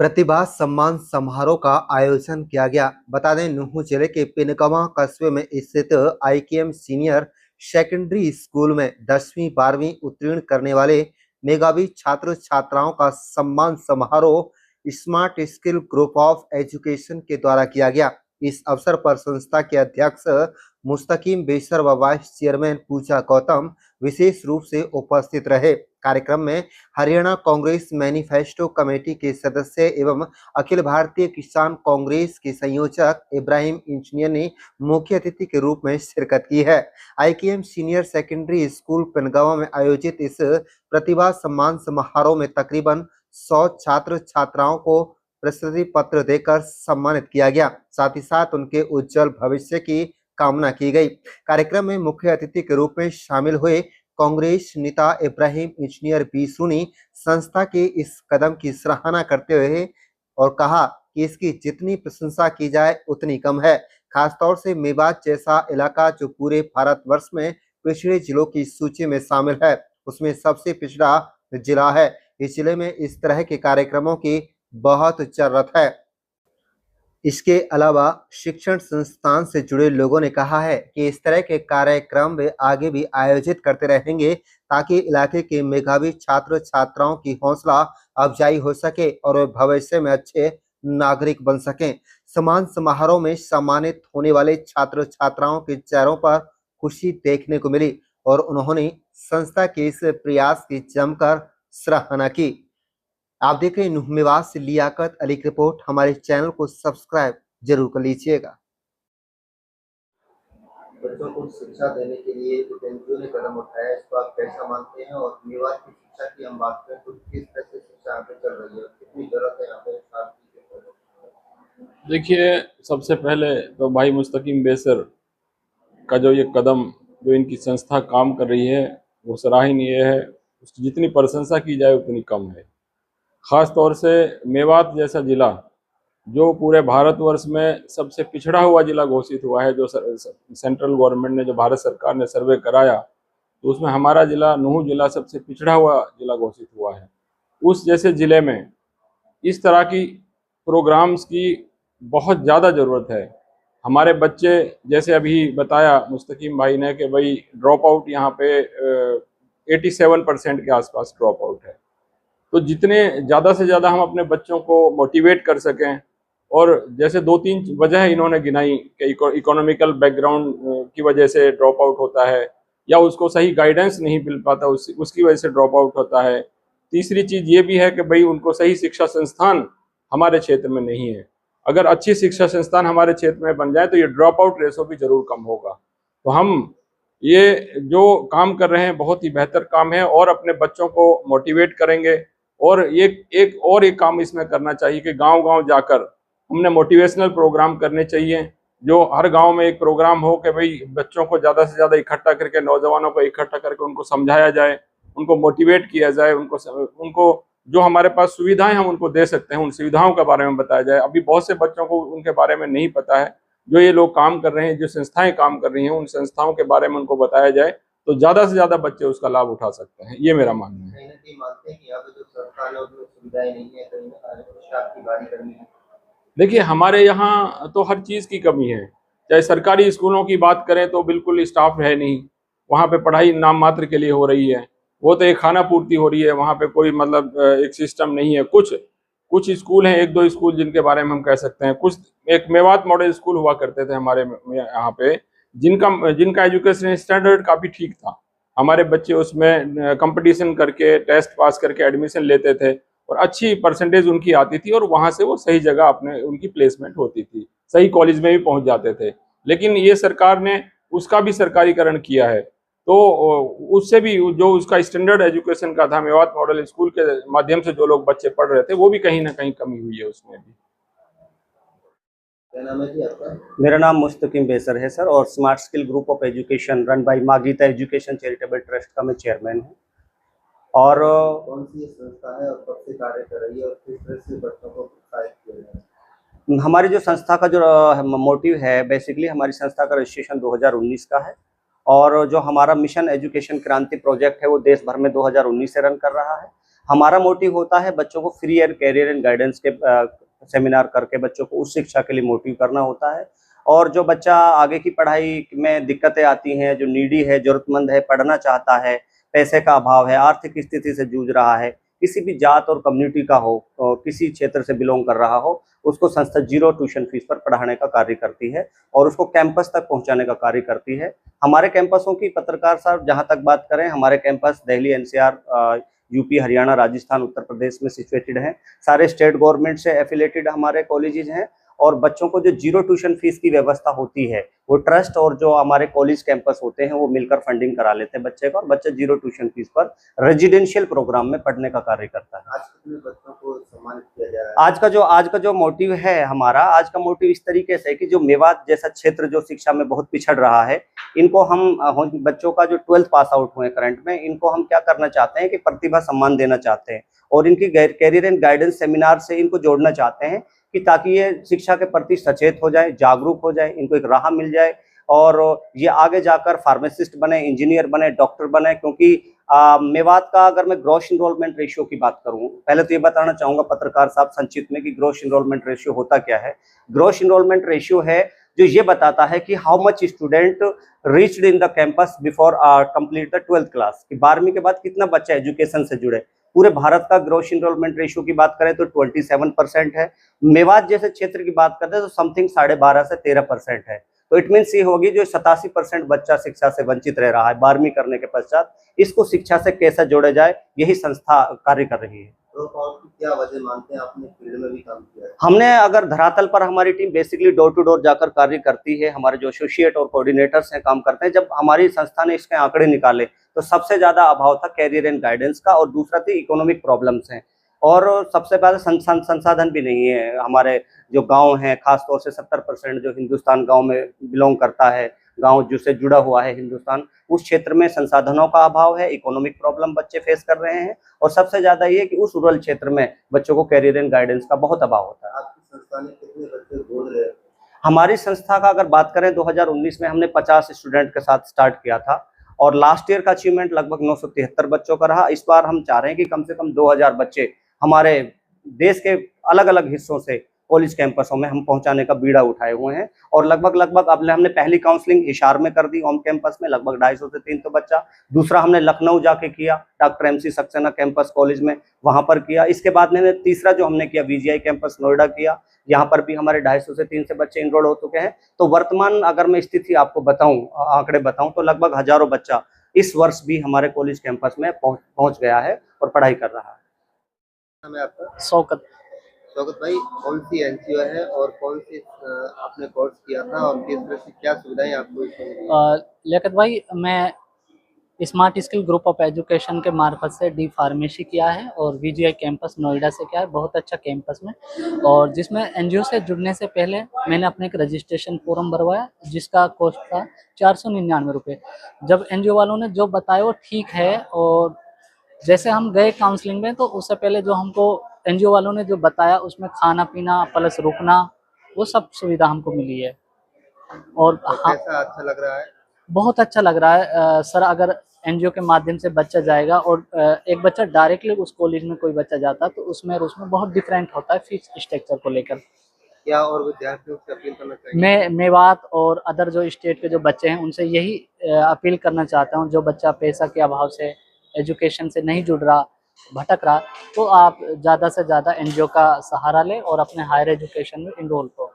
प्रतिभा सम्मान समारोह का आयोजन किया गया। बता दें, नुहू जिले के पिनकवां कस्बे में स्थित आईकेएम सीनियर सेकेंडरी स्कूल में 10वीं 12वीं उत्तीर्ण करने वाले मेधावी छात्र छात्राओं का सम्मान समारोह smart skill group of education के द्वारा किया गया। इस अवसर पर संस्था के अध्यक्ष मुस्तकीम बेसर व वाइस चेयरमैन पूजा गौतम विशेष रूप से उपस्थित रहे। कार्यक्रम में हरियाणा कांग्रेस मैनिफेस्टो कमेटी के सदस्य एवं अखिल भारतीय किसान कांग्रेस के संयोजक इब्राहिम इंजीनियर ने मुख्य अतिथि के रूप में शिरकत की है। आईकेएम सीनियर सेकेंडरी स्कूल पिनगांव में आयोजित इस प्रतिभा सम्मान समारोह में तकरीबन 100 छात्र छात्राओं को प्रशस्ति पत्र देकर सम्मानित किया गया। साथ ही साथ उनके उज्जवल भविष्य की कामना की गई। कार्यक्रम में मुख्य अतिथि के रूप में शामिल हुए कांग्रेस नेता इब्राहिम इंजीनियर बीसू ने संस्था के इस कदम की सराहना करते हुए और कहा कि इसकी जितनी प्रशंसा की जाए उतनी कम है। खासतौर से मेवात जैसा इलाका जो पूरे भारतवर्ष में पिछड़े जिलों की सूची में शामिल है, उसमें सबसे पिछड़ा जिला है। इस जिले में इस तरह के कार्यक्रमों की बहुत जरूरत है। इसके अलावा शिक्षण संस्थान से जुड़े लोगों ने कहा है कि इस तरह के कार्यक्रम वे आगे भी आयोजित करते रहेंगे ताकि इलाके के मेधावी छात्र छात्राओं की हौसला अफजाई हो सके और वे भविष्य में अच्छे नागरिक बन सकें। सम्मान समारोह में सम्मानित होने वाले छात्र छात्राओं के चेहरों पर खुशी देखने को मिली और उन्होंने संस्था के इस प्रयास की जमकर सराहना की। आप देख रहे हैं नुह मेवात से लियाकत अली की रिपोर्ट। हमारे चैनल को सब्सक्राइब जरूर कर लीजिएगा। बच्चों को शिक्षा देने के लिए एनजीओ ने कदम उठाया, इसको आप कैसा मानते हैं? और मेवात की शिक्षा की हम बात करें तो किस तरह से शिक्षा यहाँ पे चल रही है, कितनी जरूरत है यहाँ पे छात्र की? देखिए, सबसे पहले तो भाई मुस्तकीम बेसर का जो ये कदम जो इनकी संस्था काम कर रही है वो सराहनीय है। उसकी जितनी प्रशंसा की जाए उतनी कम है। ख़ास तौर से मेवात जैसा ज़िला जो पूरे भारतवर्ष में सबसे पिछड़ा हुआ ज़िला घोषित हुआ है, जो सेंट्रल गवर्नमेंट ने, जो भारत सरकार ने सर्वे कराया तो उसमें हमारा ज़िला नुहू ज़िला सबसे पिछड़ा हुआ ज़िला घोषित हुआ है। उस जैसे ज़िले में इस तरह की प्रोग्राम्स की बहुत ज़्यादा ज़रूरत है। हमारे बच्चे, जैसे अभी बताया मुस्तकीम भाई ने कि भाई ड्रॉप आउट यहाँ पे 87% के आसपास ड्रॉप आउट है। तो जितने ज़्यादा से ज़्यादा हम अपने बच्चों को मोटिवेट कर सकें, और जैसे 2-3 वजह इन्होंने गिनाई कि इकोनॉमिकल बैकग्राउंड की वजह से ड्रॉप आउट होता है या उसको सही गाइडेंस नहीं मिल पाता, उसकी वजह से ड्रॉप आउट होता है। तीसरी चीज़ ये भी है कि भाई उनको सही शिक्षा संस्थान हमारे क्षेत्र में नहीं है। अगर अच्छी शिक्षा संस्थान हमारे क्षेत्र में बन जाए तो ये ड्रॉप आउट रेशो भी ज़रूर कम होगा। तो हम ये जो काम कर रहे हैं बहुत ही बेहतर काम है और अपने बच्चों को मोटिवेट करेंगे। और एक काम इसमें करना चाहिए कि गांव-गांव जाकर हमने मोटिवेशनल प्रोग्राम करने चाहिए। जो हर गांव में एक प्रोग्राम हो कि भाई बच्चों को ज़्यादा से ज़्यादा इकट्ठा करके, नौजवानों को इकट्ठा करके उनको समझाया जाए, उनको मोटिवेट किया जाए, उनको जो हमारे पास सुविधाएं हम उनको दे सकते हैं उन सुविधाओं के बारे में बताया जाए। अभी बहुत से बच्चों को उनके बारे में नहीं पता है। जो ये लोग काम कर रहे हैं, जो संस्थाएं काम कर रही हैं, उन संस्थाओं के बारे में उनको बताया जाए तो ज़्यादा से ज़्यादा बच्चे उसका लाभ उठा सकते हैं। ये मेरा मानना है। कहीं ना कहीं मानते हैं कि यहाँ पे जो सरकार और जो सुविधाएं नहीं है, कहीं ना कहीं आपकी बारी करनी है। देखिए, हमारे यहाँ तो हर चीज़ की कमी है। चाहे सरकारी स्कूलों की बात करें तो बिल्कुल स्टाफ है नहीं, वहाँ पे पढ़ाई नाम मात्र के लिए हो रही है। वो तो एक खाना पूर्ति हो रही है, वहाँ पे कोई मतलब एक सिस्टम नहीं है। कुछ स्कूल हैं, 1-2 स्कूल जिनके बारे में हम कह सकते हैं। कुछ एक मेवात मॉडल स्कूल हुआ करते थे हमारे यहाँ पे, जिनका एजुकेशन स्टैंडर्ड काफ़ी ठीक था। हमारे बच्चे उसमें कंपटीशन करके, टेस्ट पास करके एडमिशन लेते थे और अच्छी परसेंटेज उनकी आती थी और वहाँ से वो सही जगह अपने उनकी प्लेसमेंट होती थी, सही कॉलेज में भी पहुँच जाते थे। लेकिन ये सरकार ने उसका भी सरकारीकरण किया है, तो उससे भी जो उसका स्टैंडर्ड एजुकेशन का था, मेवात मॉडल स्कूल के माध्यम से जो लोग बच्चे पढ़ रहे थे, वो भी कहीं ना कहीं कमी हुई है उसमें भी। क्या नाम है जी आपका? मेरा नाम मुस्तकीम बेसर है सर, और smart skill group of education run by माँ गीता एजुकेशन चैरिटेबल ट्रस्ट का मैं चेयरमैन हूँ। और कौन सी संस्था है और कब से कार्य कर रही है और किस तरह से बच्चों को प्रोत्साहित किया जा रहा है? हमारी जो संस्था का जो मोटिव है, बेसिकली हमारी संस्था का रजिस्ट्रेशन 2019 का है और जो हमारा मिशन एजुकेशन क्रांति प्रोजेक्ट है वो देश भर में 2019 से रन कर रहा है। हमारा मोटिव होता है बच्चों को free and career and guidance के सेमिनार करके बच्चों को उस शिक्षा के लिए मोटिव करना होता है। और जो बच्चा आगे की पढ़ाई में दिक्कतें आती हैं, जो नीडी है, जरूरतमंद है, पढ़ना चाहता है, पैसे का अभाव है, आर्थिक स्थिति से जूझ रहा है, किसी भी जात और कम्युनिटी का हो, किसी क्षेत्र से बिलोंग कर रहा हो, उसको संस्था जीरो ट्यूशन फीस पर पढ़ाने का कार्य करती है और उसको कैंपस तक पहुंचाने का कार्य करती है। हमारे कैंपसों की पत्रकार साहब जहां तक बात करें, हमारे campus Delhi, NCR, UP, Haryana, Rajasthan, Uttar Pradesh में सिचुएटेड हैं। सारे स्टेट गवर्नमेंट से एफिलेटेड हमारे कॉलेजेस हैं और बच्चों को जो जीरो ट्यूशन फीस की व्यवस्था होती है वो ट्रस्ट और जो हमारे कॉलेज कैंपस होते हैं वो मिलकर फंडिंग करा लेते हैं बच्चे का, और बच्चा जीरो ट्यूशन फीस पर रेजिडेंशियल प्रोग्राम में पढ़ने का कार्य करता है। आज कितने बच्चों को सम्मानित किया जा रहा है? आज का जो मोटिव है हमारा, आज का मोटिव इस तरीके से है कि जो मेवात जैसा क्षेत्र जो शिक्षा में बहुत पिछड़ रहा है, इनको हम बच्चों का जो 12th पास आउट हुए करंट में, इनको हम क्या करना चाहते हैं कि प्रतिभा सम्मान देना चाहते हैं और इनकी कैरियर एंड गाइडेंस सेमिनार से इनको जोड़ना चाहते हैं कि ताकि ये शिक्षा के प्रति सचेत हो जाए, जागरूक हो जाए, इनको एक राह मिल जाए और ये आगे जाकर फार्मासिस्ट बने, इंजीनियर बने, डॉक्टर बने। क्योंकि मेवात का अगर मैं ग्रॉस इनरोलमेंट रेशियो की बात करूं, पहले तो ये बताना चाहूंगा पत्रकार साहब संक्षिप्त में कि ग्रॉस इनरोलमेंट रेशियो होता क्या है। ग्रॉस इनरोलमेंट रेशियो है जो ये बताता है कि how much student reached in the campus before complete the 12th class, कि 12वीं के बाद कितना बच्चा एजुकेशन से जुड़े। पूरे भारत का ग्रॉस इनरोलमेंट रेशियो की बात करें तो 27% है। मेवात जैसे क्षेत्र की बात करते हैं तो समथिंग 12.5 से 13% है। तो इट मीन्स ये होगी जो 87% बच्चा शिक्षा से वंचित रह रहा है 12वीं करने के पश्चात, इसको शिक्षा से कैसे जोड़ा जाए, यही संस्था कार्य कर रही है। ड्रॉप आउट की क्या वजह मानते हैं? आपने फील्ड में भी काम किया है। हमने अगर धरातल पर हमारी team basically door to door जाकर कार्य करती है, हमारे जो एसोसिएट और कोऑर्डिनेटर्स हैं काम करते हैं। जब हमारी संस्था ने इसके आंकड़े निकाले तो सबसे ज्यादा अभाव था कैरियर एंड गाइडेंस का और दूसरा थी इकोनॉमिक प्रॉब्लम्स हैं और सबसे पहले संसाधन भी नहीं है। हमारे जो गांव हैं, खासतौर से 70% जो हिंदुस्तान गांव में बिलोंग करता है, गांव जिससे जुड़ा हुआ है हिंदुस्तान, उस क्षेत्र में संसाधनों का अभाव है, इकोनॉमिक प्रॉब्लम बच्चे फेस कर रहे हैं और सबसे ज्यादा ये कि उस रूरल क्षेत्र में बच्चों को कैरियर एंड गाइडेंस का बहुत अभाव होता है। आपकी संस्था ने कितने बच्चे गोद रहे? हमारी संस्था का अगर बात करें 2019 में हमने 50 स्टूडेंट के साथ स्टार्ट किया था और लास्ट ईयर का अचीवमेंट लगभग 973 बच्चों का रहा। इस बार हम चाह रहे हैं कि कम से कम 2000 बच्चे हमारे देश के अलग अलग हिस्सों से कॉलेज कैंपसों में हम पहुंचाने का बीड़ा उठाए हुए हैं और लगभग अब हमने पहली काउंसलिंग हिसार में कर दी ओम कैंपस में, लगभग 250 से 300 बच्चा। दूसरा हमने लखनऊ जाके किया, doctor MC Saxena campus college में, वहां पर किया। इसके बाद में तीसरा जो हमने किया VGI कैंपस नोएडा किया, यहाँ पर भी हमारे 250 से 300 बच्चे इनरोल हो चुके हैं। तो वर्तमान अगर मैं स्थिति आपको बताऊं, आंकड़े बताऊं, तो लगभग हजारों बच्चा इस वर्ष भी हमारे कॉलेज कैंपस में पहुंच गया है और पढ़ाई कर रहा है। नाम है आपका? शौकत। शौकत भाई, कौन सी NGO है और कौन सी आपने कोर्स किया था और किस तरह से क्या सुविधाएं आपको इसमें मिली? लियाकत भाई, मैं smart skill group of education के मार्फत से D फार्मेसी किया है और VGI कैंपस नोएडा से किया है, बहुत अच्छा कैंपस में, और जिसमें NGO से जुड़ने से पहले मैंने अपने एक रजिस्ट्रेशन फॉर्म भरवाया जिसका कॉस्ट था 499 रुपये। जब NGO वालों ने जो बताया वो ठीक है और जैसे हम गए काउंसलिंग में तो उससे पहले जो हमको NGO वालों ने जो बताया उसमें खाना पीना प्लस रुकना वो सब सुविधा हमको मिली है। और कैसा अच्छा लग रहा है? बहुत अच्छा लग रहा है सर। अगर NGO के माध्यम से बच्चा जाएगा और एक बच्चा डायरेक्टली उस कॉलेज में कोई बच्चा जाता तो उसमें बहुत डिफरेंट होता है फीस स्ट्रक्चर को लेकर। क्या और विद्यार्थियों से अपील करना चाहिए? मैं मेवात और अदर जो स्टेट के जो बच्चे हैं उनसे यही अपील करना चाहता हूं, जो बच्चा पैसा के अभाव से एजुकेशन से नहीं जुड़ रहा, भटक रहा, तो आप ज़्यादा से ज़्यादा NGO का सहारा लें और अपने हायर एजुकेशन में इनरोल हो।